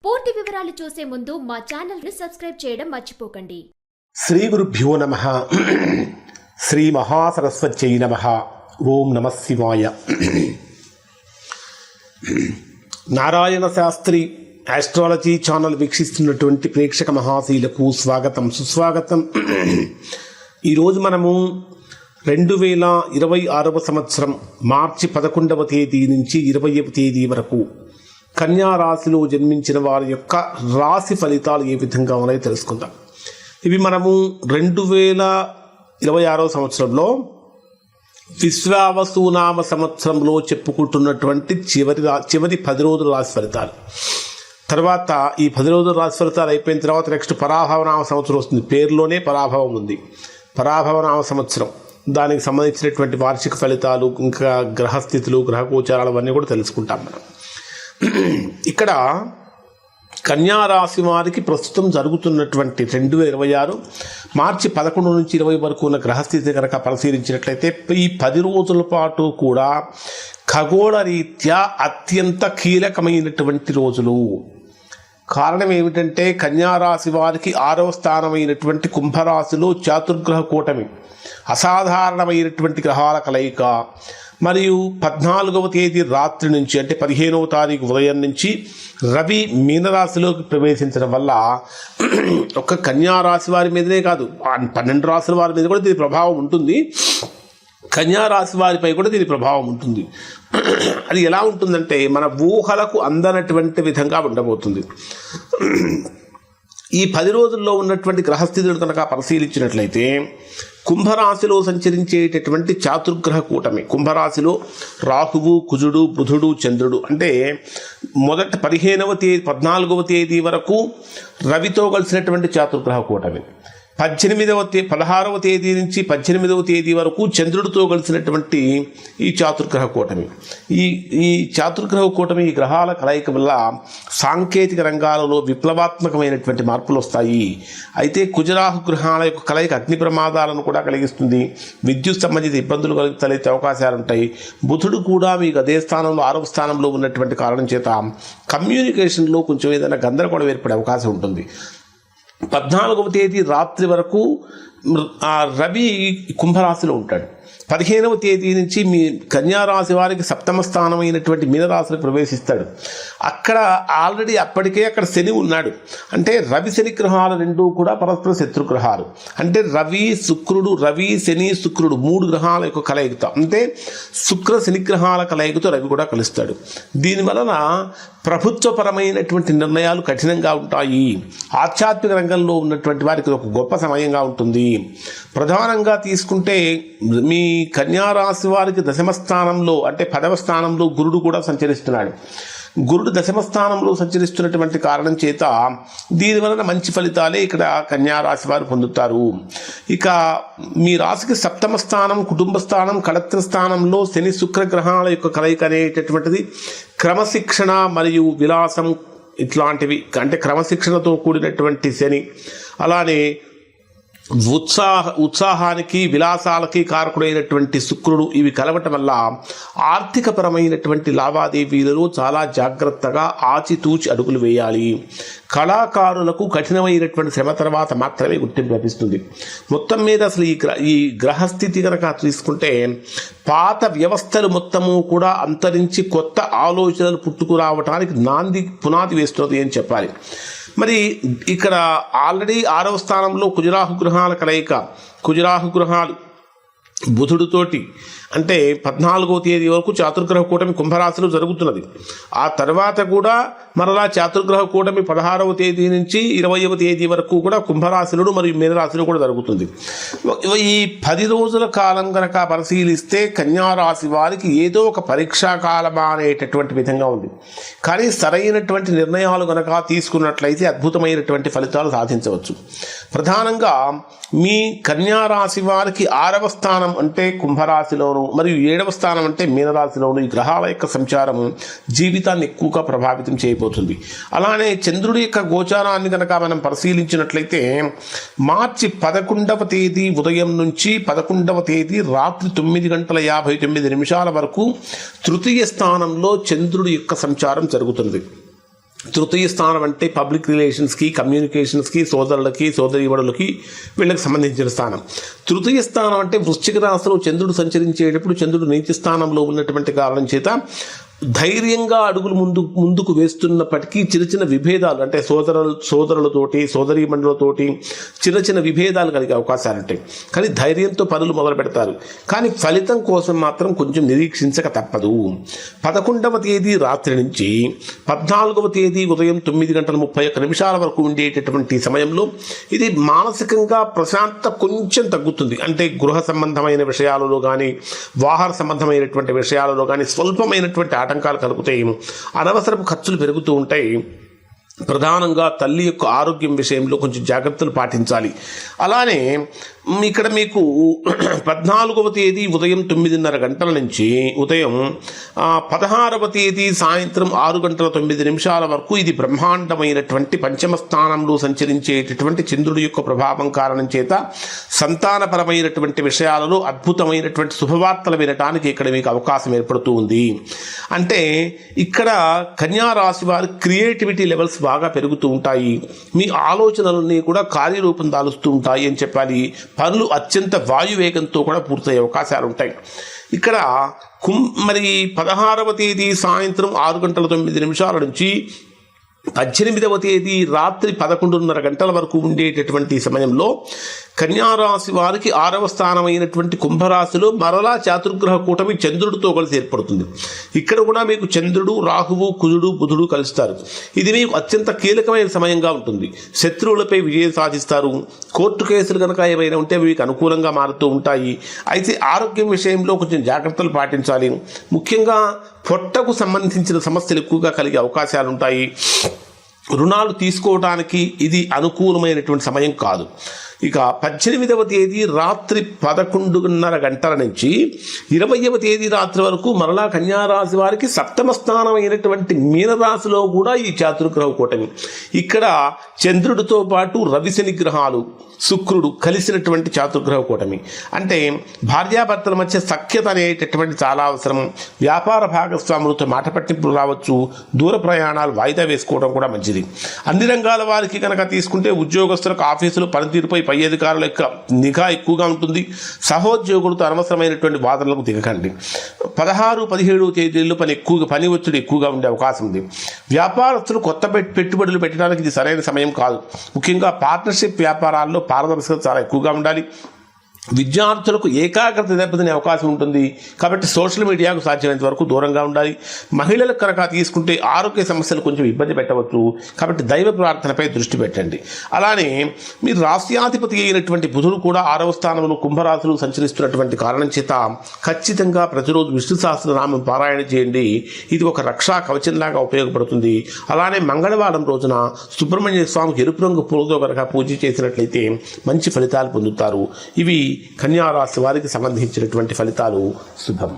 పూర్తి వివరాలు చూసే ముందు మా ఛానల్ ని సబ్స్క్రైబ్ చేయడం మర్చిపోకండి. శ్రీ గురుభ్యో నమః. శ్రీ మహాసరస్వత్యై నమః. ఓం నమః శివాయ. నారాయణ శాస్త్రి ఆస్ట్రాలజీ ఛానల్ వీక్షిస్తున్నటువంటి ప్రేక్షక మహాశీలకు స్వాగతం, సుస్వాగతం. ఈరోజు మనము 2026 సంవత్సరం మార్చి 11వ తేదీ నుంచి 20వ తేదీ వరకు కన్యా రాశిలో జన్మించిన వారి యొక్క రాశి ఫలితాలు ఏ విధంగా ఉన్నాయో తెలుసుకుందాం. ఇవి మనము 2026 సంవత్సరంలో విశ్వావసునామ సంవత్సరంలో చెప్పుకుంటున్నటువంటి చివరి 10 రోజుల రాశి ఫలితాలు. తర్వాత ఈ 10 రోజుల రాశి ఫలితాలు అయిపోయిన తర్వాత నెక్స్ట్ పరాభవనామ సంవత్సరం వస్తుంది. పేరులోనే పరాభవం ఉంది. పరాభవనామ సంవత్సరం, దానికి సంబంధించినటువంటి వార్షిక ఫలితాలు, ఇంకా గ్రహస్థితులు, గ్రహగోచారాలు అవన్నీ కూడా తెలుసుకుంటాం మనం. ఇక్కడ కన్యా రాశి వారికి ప్రస్తుతం జరుగుతున్నటువంటి 2026 మార్చి 11 నుంచి 20 వరకు ఉన్న గ్రహస్థితి కనుక పరిశీలించినట్లయితే ఈ 10 రోజుల పాటు కూడా ఖగోళ రీత్యా అత్యంత కీలకమైనటువంటి రోజులు. కారణం ఏమిటంటే కన్యా రాశి వారికి 6వ స్థానమైనటువంటి కుంభరాశిలో చాతుర్గ్రహ కూటమి, అసాధారణమైనటువంటి గ్రహాల కలయిక, మరియు 14వ తేదీ రాత్రి నుంచి అంటే 15వ తారీఖు ఉదయం నుంచి రవి మీనరాశిలోకి ప్రవేశించడం వల్ల ఒక్క కన్యా రాశి వారి మీదనే కాదు 12 రాశుల వారి మీద కూడా దీని ప్రభావం ఉంటుంది. కన్యా రాశి వారిపై కూడా దీని ప్రభావం ఉంటుంది. అది ఎలా ఉంటుందంటే మన ఊహలకు అందనటువంటి విధంగా ఉండబోతుంది. ఈ 10 రోజుల్లో ఉన్నటువంటి గ్రహస్థితులు కనుక పరిశీలించినట్లయితే కుంభరాశిలో సంచరించేటటువంటి చాతుర్గ్రహ కూటమి, కుంభరాశిలో రాహువు, కుజుడు, బుధుడు, చంద్రుడు, అంటే మొదట 14వ తేదీ వరకు రవితో కలిసినటువంటి చాతుర్గ్రహ కూటమి, 16వ తేదీ నుంచి 18వ తేదీ వరకు చంద్రుడితో కలిసినటువంటి ఈ చాతుర్గ్రహ కూటమి. ఈ చాతుర్గ్రహ కూటమి, ఈ గ్రహాల కలయిక వల్ల సాంకేతిక రంగాలలో విప్లవాత్మకమైనటువంటి మార్పులు వస్తాయి. అయితే కుజరాహు గ్రహాల యొక్క కలయిక అగ్ని ప్రమాదాలను కూడా కలిగిస్తుంది. విద్యుత్ సంబంధిత ఇబ్బందులు తలెత్తే అవకాశాలు ఉంటాయి. బుధుడు కూడా మీకు అదే స్థానంలో 6వ స్థానంలో ఉన్నటువంటి కారణం చేత కమ్యూనికేషన్లో కొంచెం ఏదైనా గందరగోళం ఏర్పడే అవకాశం ఉంటుంది. 14వ తేదీ రాత్రి వరకు రవి కుంభరాశిలో ఉంటాడు. 15వ తేదీ నుంచి మీ కన్యారాశి వారికి 7వ స్థానమైనటువంటి మీనరాశిలో ప్రవేశిస్తాడు. అక్కడ ఆల్రెడీ అప్పటికే అక్కడ శని ఉన్నాడు. అంటే రవి శని గ్రహాలు రెండూ కూడా పరస్పర శత్రుగ్రహాలు. అంటే రవి శని శుక్రుడు 3 గ్రహాల యొక్క కలయికతో, అంటే శుక్ర శని గ్రహాల కలయికతో రవి కూడా కలుస్తాడు. దీనివలన ప్రభుత్వపరమైనటువంటి నిర్ణయాలు కఠినంగా ఉంటాయి. ఆధ్యాత్మిక రంగంలో ఉన్నటువంటి వారికి ఒక గొప్ప సమయంగా ఉంటుంది. ప్రధానంగా తీసుకుంటే మీ కన్యా రాశి వారికి 10వ స్థానంలో అంటే 10వ స్థానంలో గురుడు కూడా సంచరిస్తున్నాడు. గురుడు 10వ స్థానంలో సంచరిస్తున్నటువంటి కారణం చేత దీనివలన మంచి ఫలితాలే ఇక్కడ కన్యా రాశి వారు పొందుతారు. ఇక మీ రాశికి 7వ స్థానం, కుటుంబ స్థానం, కళత్ర స్థానంలో శని శుక్ర గ్రహాల యొక్క కలయిక అనేటటువంటిది క్రమశిక్షణ మరియు విలాసం ఇట్లాంటివి, అంటే క్రమశిక్షణతో కూడినటువంటి శని, అలానే ఉత్సాహానికి విలాసాలకి కారకుడైనటువంటి శుక్రుడు, ఇవి కలవటం వల్ల ఆర్థికపరమైనటువంటి లావాదేవీలలో చాలా జాగ్రత్తగా ఆచితూచి అడుగులు వేయాలి. కళాకారులకు కఠినమైనటువంటి శ్రమ తర్వాత మాత్రమే గుర్తింపు లభిస్తుంది. మొత్తం మీద అసలు ఈ గ్రహస్థితి కనుక తీసుకుంటే పాత వ్యవస్థలు మొత్తము కూడా అంతరించి కొత్త ఆలోచనలు పుట్టుకురావటానికి పునాది వేస్తున్నది అని చెప్పాలి. మరి ఇక్కడ ఆల్రెడీ 6వ స్థానంలో కుజరాహు గ్రహాల కలయిక, కుజరాహు గ్రహాలు బుధుడితోటి, అంటే 14వ తేదీ వరకు చాతుర్గ్రహ కూటమి కుంభరాశిలో జరుగుతున్నది. ఆ తర్వాత కూడా మరలా చాతుర్గ్రహ కూటమి 16వ తేదీ నుంచి 20వ తేదీ వరకు కూడా కుంభరాశిలో మరియు మీనరాశిలో కూడా జరుగుతుంది. ఈ 10 రోజుల కాలం కనుక పరిశీలిస్తే కన్యా రాశి వారికి ఏదో ఒక పరీక్షా కాలమా అనేటటువంటి విధంగా ఉంది. కానీ సరైనటువంటి నిర్ణయాలు కనుక తీసుకున్నట్లయితే అద్భుతమైనటువంటి ఫలితాలు సాధించవచ్చు. ప్రధానంగా మీ కన్యా రాశి వారికి 6వ స్థానం అంటే కుంభరాశిలోను మరియు 7వ స్థానం అంటే మీనరాశిలోను ఈ గ్రహాల యొక్క సంచారం జీవితాన్ని ఎక్కువగా ప్రభావితం చేయబోతుంది. అలానే చంద్రుడి యొక్క గోచారాన్ని కనుక మనం పరిశీలించినట్లయితే మార్చి 11వ తేదీ ఉదయం నుంచి 11వ తేదీ రాత్రి 9:59 వరకు తృతీయ స్థానంలో చంద్రుడి యొక్క సంచారం జరుగుతుంది. తృతీయ స్థానం అంటే పబ్లిక్ రిలేషన్స్కి, కమ్యూనికేషన్స్కి, సోదరులకి, సోదరీమణులకి వీళ్ళకి సంబంధించిన స్థానం. తృతీయ స్థానం అంటే వృశ్చిక రాశిలో చంద్రుడు సంచరించేటప్పుడు చంద్రుడు నీచ స్థానంలో ఉన్నటువంటి కారణం చేత ధైర్యంగా అడుగులు ముందుకు వేస్తున్నప్పటికీ చిన్న చిన్న విభేదాలు అంటే సోదరులతోటి, సోదరీమణులతోటి చిన్న చిన్న విభేదాలు కలిగే అవకాశాలు ఉంటాయి. కానీ ధైర్యంతో పనులు మొదలు పెడతారు. కానీ ఫలితం కోసం మాత్రం కొంచెం నిరీక్షించక తప్పదు. 11వ తేదీ రాత్రి నుంచి 14వ తేదీ ఉదయం 9:31 వరకు ఉండేటటువంటి సమయంలో ఇది మానసికంగా ప్రశాంతత కొంచెం తగ్గుతుంది. అంటే గృహ సంబంధమైన విషయాలలో కానీ, వాహన సంబంధమైనటువంటి విషయాలలో కానీ స్వల్పమైనటువంటి ఆటంకాలు కలుగుతాయి. అనవసరపు ఖర్చులు పెరుగుతూ ఉంటాయి. ప్రధానంగా తల్లి యొక్క ఆరోగ్యం విషయంలో కొంచెం జాగ్రత్తలు పాటించాలి. అలానే ఇక్కడ మీకు 14వ తేదీ ఉదయం 9:30 నుంచి ఉదయం 16వ తేదీ సాయంత్రం 6:09 వరకు ఇది బ్రహ్మాండమైనటువంటి పంచమ స్థానంలో సంచరించేటటువంటి చంద్రుడి యొక్క ప్రభావం కారణం చేత సంతానపరమైనటువంటి విషయాలలో అద్భుతమైనటువంటి శుభవార్తలు వినటానికి ఇక్కడ మీకు అవకాశం ఏర్పడుతూ ఉంది. అంటే ఇక్కడ కన్యా రాశి వారి క్రియేటివిటీ లెవెల్స్ బాగా పెరుగుతూ ఉంటాయి. మీ ఆలోచనలన్నీ కూడా కార్యరూపం దాలుస్తూ ఉంటాయి అని చెప్పాలి. పనులు అత్యంత వాయువేగంతో కూడా పూర్తయ్యే అవకాశాలు ఉంటాయి. ఇక్కడ మరి 16వ తేదీ సాయంత్రం 6:09 నుంచి 18వ తేదీ రాత్రి 11:30 వరకు ఉండేటటువంటి సమయంలో కన్యారాశి వారికి 6వ స్థానమైనటువంటి కుంభరాశిలో మరలా చాతుర్గ్రహ కూటమి చంద్రుడితో కలిసి ఏర్పడుతుంది. ఇక్కడ కూడా మీకు చంద్రుడు, రాహువు, కుజుడు, బుధుడు కలుస్తారు. ఇది మీకు అత్యంత కీలకమైన సమయంగా ఉంటుంది. శత్రువులపై విజయం సాధిస్తారు. కోర్టు కేసులు కనుక ఏమైనా ఉంటే మీకు అనుకూలంగా మారుతూ ఉంటాయి. అయితే ఆరోగ్యం విషయంలో కొంచెం జాగ్రత్తలు పాటించాలి. ముఖ్యంగా పొట్టకు సంబంధించిన సమస్యలు ఎక్కువగా కలిగే అవకాశాలు ఉంటాయి. రుణాలు తీసుకోవడానికి ఇది అనుకూలమైనటువంటి సమయం కాదు. ఇక 18వ తేదీ రాత్రి 11:30 నుంచి 20వ తేదీ రాత్రి వరకు మరలా కన్యారాశి వారికి 7వ స్థానమైనటువంటి మీనరాశిలో కూడా ఈ చాతుర్గ్రహ కూటమి. ఇక్కడ చంద్రుడితో పాటు రవి, శని గ్రహాలు, శుక్రుడు కలిసినటువంటి చాతుర్గ్రహ కూటమి. అంటే భార్యాభర్తల మధ్య సఖ్యత అనేటటువంటి చాలా అవసరం. వ్యాపార భాగస్వాములతో మాట పట్టింపులు రావచ్చు. దూర ప్రయాణాలు వాయిదా వేసుకోవడం కూడా మంచిది. అన్ని రంగాల వారికి కనుక తీసుకుంటే ఉద్యోగస్తులకు ఆఫీసులు పనితీరుపై పై అధికారుల యొక్క నిఘా ఎక్కువగా ఉంటుంది. సహోద్యోగులతో అనవసరమైనటువంటి వాదనలకు దిగకండి. 16, 17 తేదీల్లో పని ఒత్తిడి ఎక్కువగా ఉండే అవకాశం ఉంది. వ్యాపారస్తులు కొత్త పెట్టుబడులు పెట్టడానికి ఇది సరైన సమయం కాదు. ముఖ్యంగా పార్ట్నర్షిప్ వ్యాపారాల్లో పారదర్శకత చాలా ఎక్కువగా ఉండాలి. విద్యార్థులకు ఏకాగ్రత దెబ్బతినే అవకాశం ఉంటుంది. కాబట్టి సోషల్ మీడియాకు సాధ్యమైనంత వరకు దూరంగా ఉండాలి. మహిళలకు కనుక తీసుకుంటే ఆరోగ్య సమస్యలు కొంచెం ఇబ్బంది పెట్టవచ్చు. కాబట్టి దైవ ప్రార్థనపై దృష్టి పెట్టండి. అలానే మీరు రాష్ట్రాధిపతి అయినటువంటి బుధుడు కూడా 6వ స్థానంలో కుంభరాశులు సంచరిస్తున్నటువంటి కారణం చేత ఖచ్చితంగా ప్రతిరోజు విష్ణు సహస్రనామం పారాయణ చేయండి. ఇది ఒక రక్షా కవచంలాగా ఉపయోగపడుతుంది. అలానే మంగళవారం రోజున సుబ్రహ్మణ్య స్వామికి ఎరుపు రంగు పూలతో కనుక పూజ చేసినట్లయితే మంచి ఫలితాలు పొందుతారు. ఇవి కన్యా రాశి వారికి సంబంధించినటువంటి ఫలితాలు. శుభం.